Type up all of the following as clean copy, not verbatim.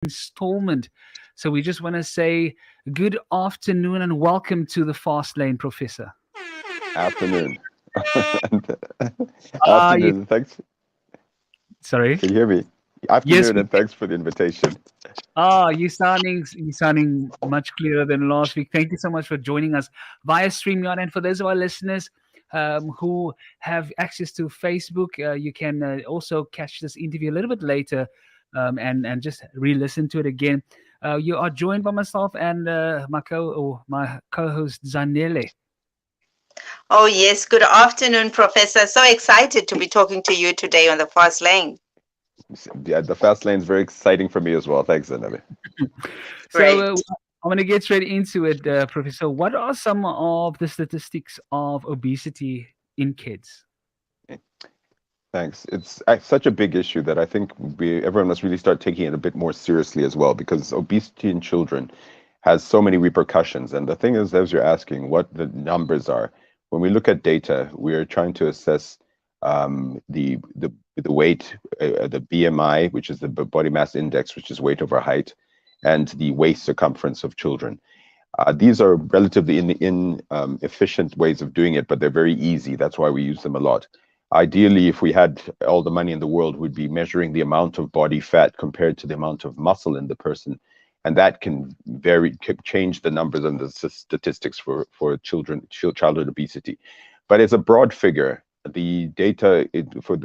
installment. So we just want to say good afternoon and welcome to the Fast Lane, Professor. Afternoon. And- You Afternoon. Thanks. sorry? Can you hear me? Yes. Afternoon, and thanks for the invitation. You sounding much clearer than last week. Thank you so much for joining us via StreamYard. And for those of our listeners who have access to Facebook, you can also catch this interview a little bit later and just re-listen to it again. You are joined by myself and my co-host Zanele. Oh, yes. Good afternoon, Professor. So excited to be talking to you today on the Fast Lane. Yeah, the fast lane is very exciting for me as well. Thanks, Annabi. So Great. I'm going to get straight into it, Professor. What are some of the statistics of obesity in kids? Thanks. It's such a big issue that I think everyone must really start taking it a bit more seriously as well, because obesity in children has so many repercussions. And the thing is, as you're asking, what the numbers are, when we look at data, we're trying to assess the weight, the BMI, which is the body mass index, which is weight over height, and the waist circumference of children. These are relatively inefficient ways of doing it, but they're very easy. That's why we use them a lot. Ideally, if we had all the money in the world, we'd be measuring the amount of body fat compared to the amount of muscle in the person. And that can change the numbers and the statistics for childhood obesity. But it's a broad figure. The data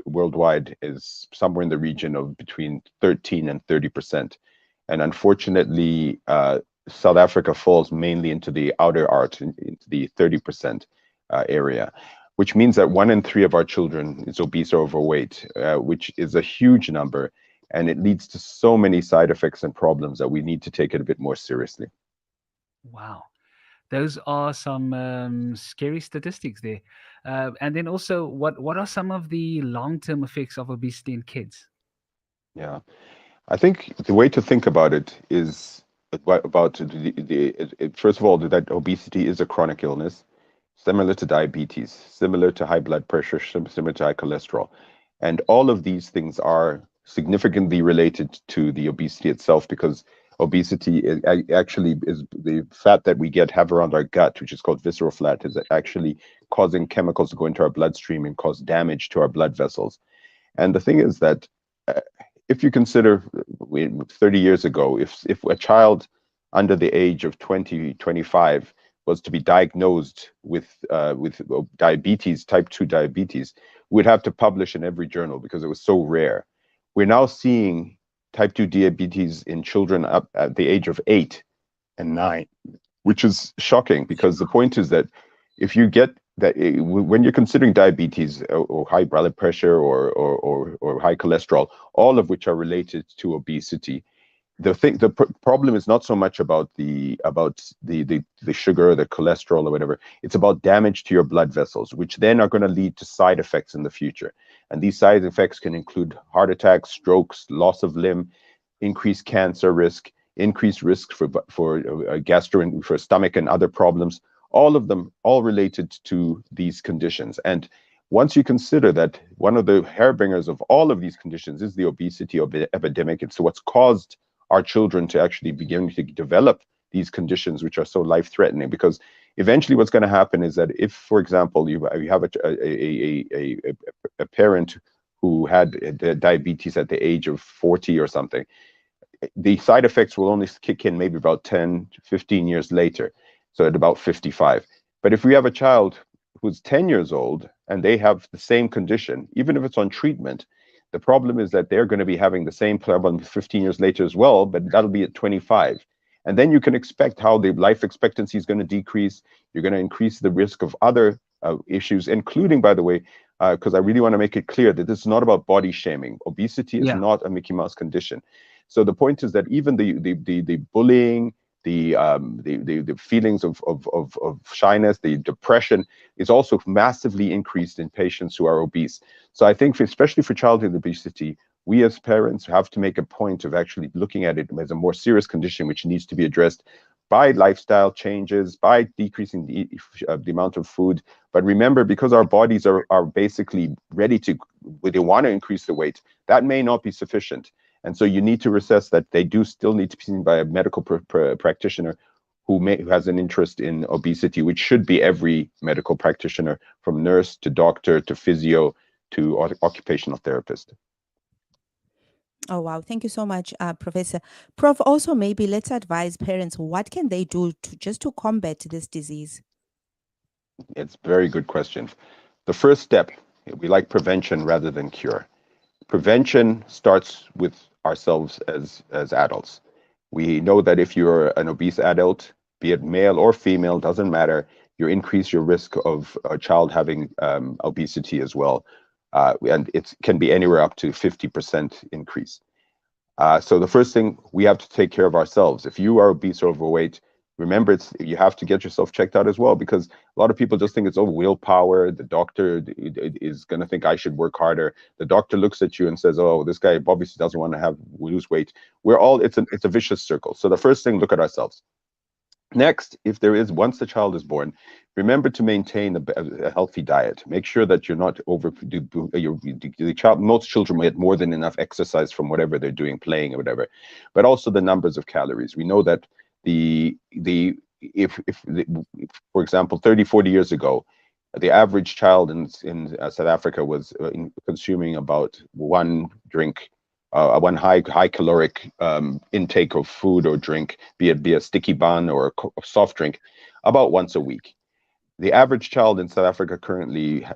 worldwide is somewhere in the region of between 13 and 30%. And unfortunately, South Africa falls mainly into the outer arc, into the 30% area, which means that 1 in 3 of our children is obese or overweight, which is a huge number. And it leads to so many side effects and problems that we need to take it a bit more seriously. Wow. Those are some scary statistics there. And then also, what are some of the long-term effects of obesity in kids? Yeah. I think the way to think about it is about first of all, that obesity is a chronic illness, similar to diabetes, similar to high blood pressure, similar to high cholesterol. And all of these things are significantly related to the obesity itself, because obesity actually is the fat that we have around our gut, which is called visceral fat, is actually causing chemicals to go into our bloodstream and cause damage to our blood vessels. And the thing is that if you consider 30 years ago, if a child under the age of 20, 25 was to be diagnosed with diabetes, type 2 diabetes, we'd have to publish in every journal because it was so rare. We're now seeing type 2 diabetes in children up at the age of 8 and 9, which is shocking, because the point is that if you get that, when you're considering diabetes or high blood pressure or high cholesterol, all of which are related to obesity, the problem is not so much about the sugar, the cholesterol, or whatever. It's about damage to your blood vessels, which then are going to lead to side effects in the future. And these side effects can include heart attacks, strokes, loss of limb, increased cancer risk, increased risk for stomach and other problems. All of them, all related to these conditions. And once you consider that one of the harbingers of all of these conditions is the obesity epidemic, it's what's caused our children to actually begin to develop these conditions, which are so life-threatening. Because eventually what's going to happen is that if, for example, you have a parent who had diabetes at the age of 40 or something, the side effects will only kick in maybe about 10, 15 years later. So at about 55. But if we have a child who's 10 years old and they have the same condition, even if it's on treatment, the problem is that they're going to be having the same problem 15 years later as well, but that'll be at 25. And then you can expect how the life expectancy is going to decrease. You're going to increase the risk of other issues, including, by the way, because I really want to make it clear that this is not about body shaming. Obesity is not a Mickey Mouse condition. So the point is that even the bullying, the feelings of shyness, the depression is also massively increased in patients who are obese. So I think, especially for childhood obesity, we as parents have to make a point of actually looking at it as a more serious condition, which needs to be addressed by lifestyle changes, by decreasing the amount of food. But remember, because our bodies are basically ready to, they want to increase the weight, that may not be sufficient. And so you need to assess that they do still need to be seen by a medical practitioner who has an interest in obesity, which should be every medical practitioner, from nurse to doctor to physio to occupational therapist. Oh, wow. Thank you so much, Professor. Prof, also maybe let's advise parents, what can they do to just to combat this disease? It's a very good question. The first step, we like prevention rather than cure. Prevention starts with ourselves as adults. We know that if you're an obese adult, be it male or female, doesn't matter, you increase your risk of a child having obesity as well. And it can be anywhere up to 50% increase. So the first thing, we have to take care of ourselves. If you are obese or overweight, remember, you have to get yourself checked out as well, because a lot of people just think it's willpower. The doctor is going to think I should work harder. The doctor looks at you and says, oh, this guy obviously doesn't want to lose weight. It's a vicious circle. So the first thing, look at ourselves. Next, once the child is born, remember to maintain a healthy diet. Make sure that you're not most children get more than enough exercise from whatever they're doing, playing or whatever, but also the numbers of calories. We know that for example, 30, 40 years ago, the average child in South Africa was consuming about one high caloric intake of food or drink, be it a sticky bun or a soft drink, about once a week. The average child in South Africa currently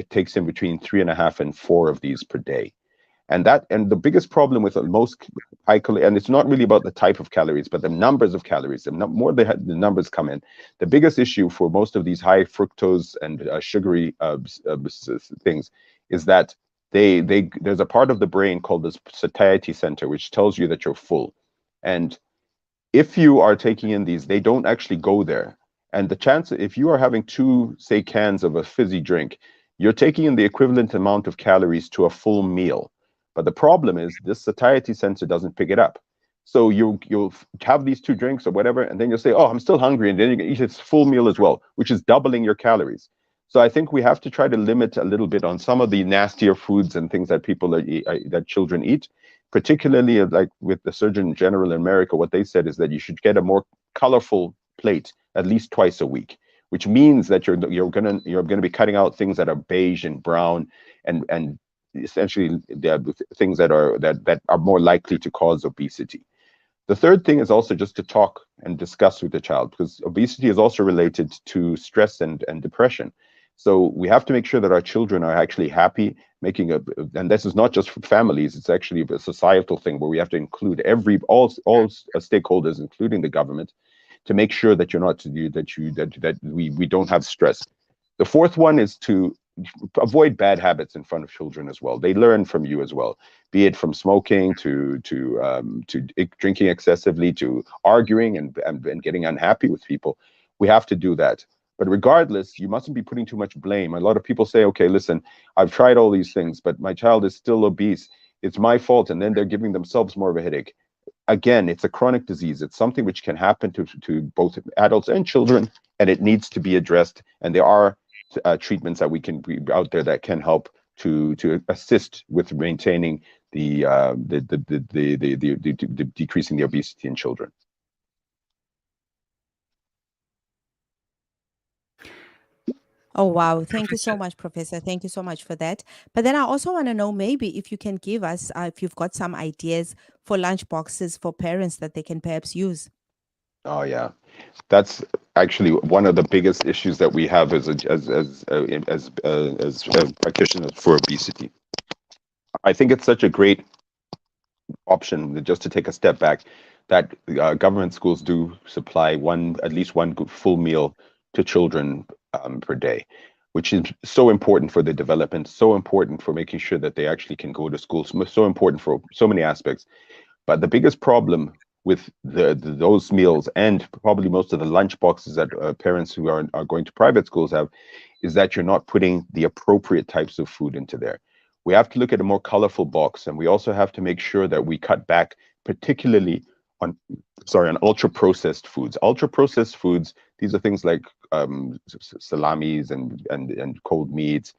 takes in between 3.5 and 4 of these per day. And the biggest problem with most high calorie, and it's not really about the type of calories, but the numbers of calories. The more the numbers come in, the biggest issue for most of these high fructose and sugary things is that there's a part of the brain called the satiety center, which tells you that you're full. And if you are taking in these, they don't actually go there. And the chance, if you are having 2, say, cans of a fizzy drink, you're taking in the equivalent amount of calories to a full meal. But the problem is this satiety sensor doesn't pick it up. So you'll have these 2 drinks or whatever, and then you'll say, oh, I'm still hungry. And then you can eat a full meal as well, which is doubling your calories. So I think we have to try to limit a little bit on some of the nastier foods and things that that children eat, particularly like with the Surgeon General in America. What they said is that you should get a more colorful plate at least twice a week, which means that you're gonna be cutting out things that are beige and brown and essentially the things that are more likely to cause obesity. The third thing is also just to talk and discuss with the child, because obesity is also related to stress and depression. So we have to make sure that our children are actually happy, and this is not just for families, it's actually a societal thing where we have to include all stakeholders, including the government, to make sure that we don't have stress. The fourth one is to avoid bad habits in front of children as well. They learn from you as well, be it from smoking to drinking excessively, to arguing and getting unhappy with people. We have to do that. But regardless, you mustn't be putting too much blame. A lot of people say, okay, listen, I've tried all these things, but my child is still obese. It's my fault. And then they're giving themselves more of a headache. Again, it's a chronic disease. It's something which can happen to both adults and children, and it needs to be addressed. And there are treatments that we can be out there that can help to assist with maintaining the decreasing the obesity in children. Oh, wow. Thank you so much, Professor. Thank you so much for that. But then I also want to know, maybe if you can give us, if you've got some ideas for lunch boxes for parents that they can perhaps use. Oh, yeah. That's actually one of the biggest issues that we have as practitioners for obesity. I think it's such a great option, just to take a step back, that government schools do supply at least one full meal to children per day, which is so important for their development, so important for making sure that they actually can go to school, so important for so many aspects. But the biggest problem with those meals, and probably most of the lunch boxes that parents who are going to private schools have, is that you're not putting the appropriate types of food into there. We have to look at a more colorful box, and we also have to make sure that we cut back, particularly on ultra-processed foods. Ultra-processed foods, these are things like salamis and cold meats,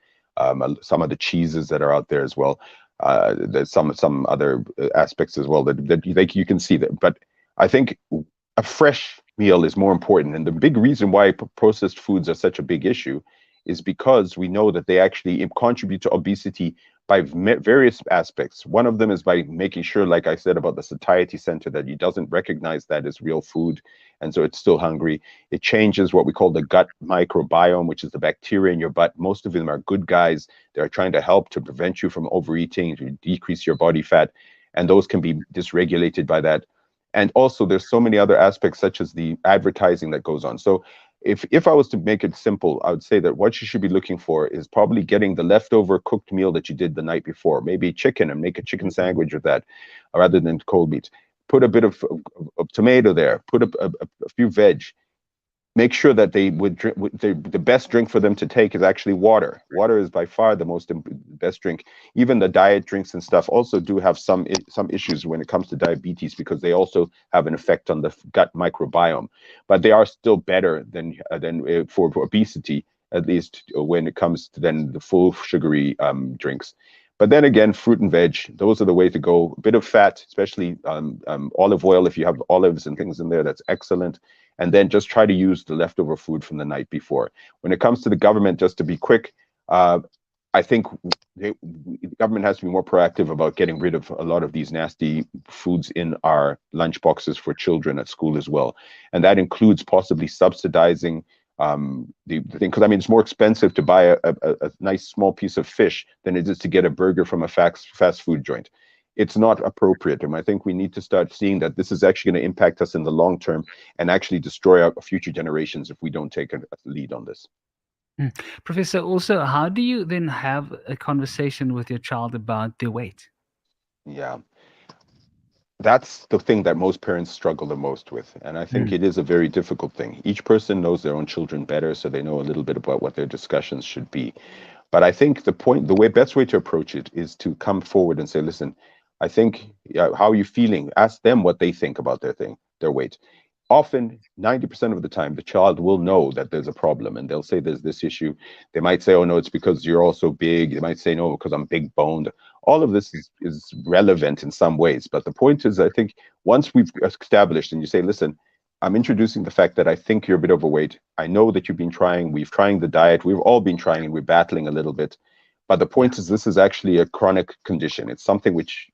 some of the cheeses that are out there as well. There's some other aspects as well that you can see that. But I think a fresh meal is more important. And the big reason why processed foods are such a big issue is because we know that they actually contribute to obesity by various aspects. One of them is by making sure, like I said about the satiety center, that it doesn't recognize that as real food, and so it's still hungry. It changes what we call the gut microbiome, which is the bacteria in your butt. Most of them are good guys. They're trying to help to prevent you from overeating, to decrease your body fat, and those can be dysregulated by that. And also, there's so many other aspects, such as the advertising that goes on. So if I was to make it simple, I would say that what you should be looking for is probably getting the leftover cooked meal that you did the night before, maybe chicken, and make a chicken sandwich with that rather than cold meat. Put a bit of tomato there, put a few veg. Make sure that they would drink, the best drink for them to take is actually water. Water is by far the best drink. Even the diet drinks and stuff also do have some issues when it comes to diabetes, because they also have an effect on the gut microbiome. But they are still better than for obesity, at least when it comes to then the full sugary drinks. But then again, fruit and veg, those are the way to go. A bit of fat, especially olive oil, if you have olives and things in there, that's excellent. And then just try to use the leftover food from the night before. When it comes to the government, just to be quick, I think the government has to be more proactive about getting rid of a lot of these nasty foods in our lunch boxes for children at school as well. And that includes possibly subsidizing the thing, because I mean, it's more expensive to buy a nice small piece of fish than it is to get a burger from a fast food joint. It's not appropriate. And I think we need to start seeing that this is actually going to impact us in the long term and actually destroy our future generations if we don't take a lead on this. Professor, also, how do you then have a conversation with your child about their weight? Yeah. That's the thing that most parents struggle the most with. And I think it is a very difficult thing. Each person knows their own children better, so they know a little bit about what their discussions should be. But I think the best way to approach it is to come forward and say, listen, I think, how are you feeling? Ask them what they think about their weight. Often, 90% of the time, the child will know that there's a problem, and they'll say there's this issue. They might say, oh, no, it's because you're all so big. They might say, no, because I'm big boned. All of this is relevant in some ways. But the point is, I think once we've established and you say, listen, I'm introducing the fact that I think you're a bit overweight. I know that we've trying the diet. We've all been trying, and we're battling a little bit. But the point is, this is actually a chronic condition. It's something which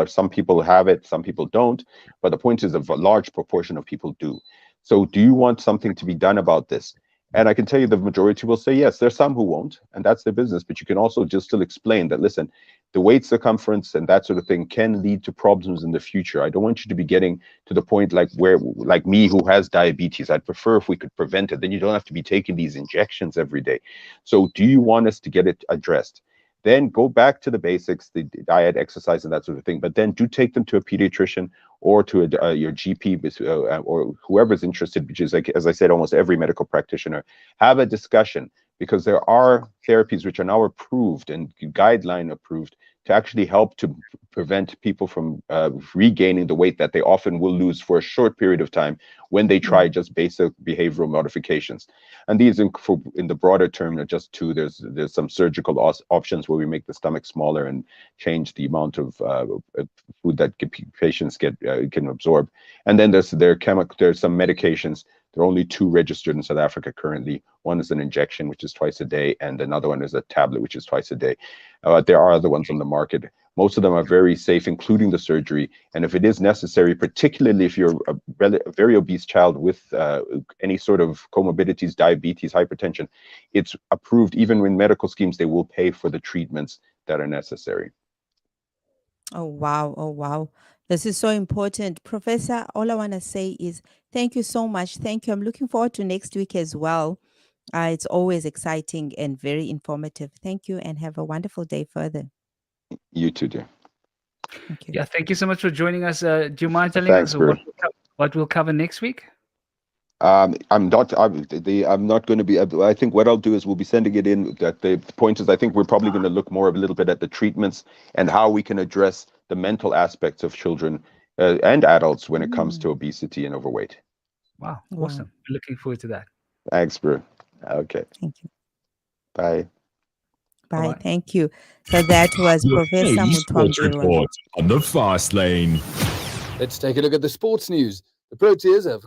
some people have it, some people don't. But the point is, a large proportion of people do. So do you want something to be done about this? And I can tell you the majority will say yes. There's some who won't, and that's their business. But you can also just still explain that, listen, the weight circumference and that sort of thing can lead to problems in the future. I don't want you to be getting to the point like me, who has diabetes. I'd prefer if we could prevent it. Then you don't have to be taking these injections every day. So do you want us to get it addressed? Then go back to the basics, the diet, exercise, and that sort of thing. But then do take them to a pediatrician or to your GP or whoever's interested, which is, like, as I said, almost every medical practitioner. Have a discussion, because there are therapies which are now approved and guideline approved to actually help to prevent people from regaining the weight that they often will lose for a short period of time when they try just basic behavioral modifications. And these, in the broader term, are just two. There's some surgical options where we make the stomach smaller and change the amount of food that patients can absorb. And then there's some medications. There are only 2 registered in South Africa currently. One is an injection, which is twice a day, and another one is a tablet, which is twice a day. There are other ones on the market. Most of them are very safe, including the surgery. And if it is necessary, particularly if you're a very obese child with any sort of comorbidities, diabetes, hypertension, it's approved. Even when medical schemes, they will pay for the treatments that are necessary. Oh, wow. Oh, wow. This is so important. Professor, all I want to say is thank you so much. Thank you. I'm looking forward to next week as well. It's always exciting and very informative. Thank you, and have a wonderful day further. You too, dear. Thank you. Yeah, thank you so much for joining us. Do you mind telling Thanks, us bro. what we'll cover next week? I'm not going to be. I think what I'll do is we'll be sending it in. That the point is, I think we're probably going to look more a little bit at the treatments and how we can address the mental aspects of children and adults when it comes to obesity and overweight. Wow, Wow. awesome. Looking forward to that. Thanks, bro. Okay. Thank you. Bye. Bye. Bye-bye. Thank you. So that was The Professor Hey Sports Mutambirwa. Report on the Fast Lane. Let's take a look at the sports news. The Proteas have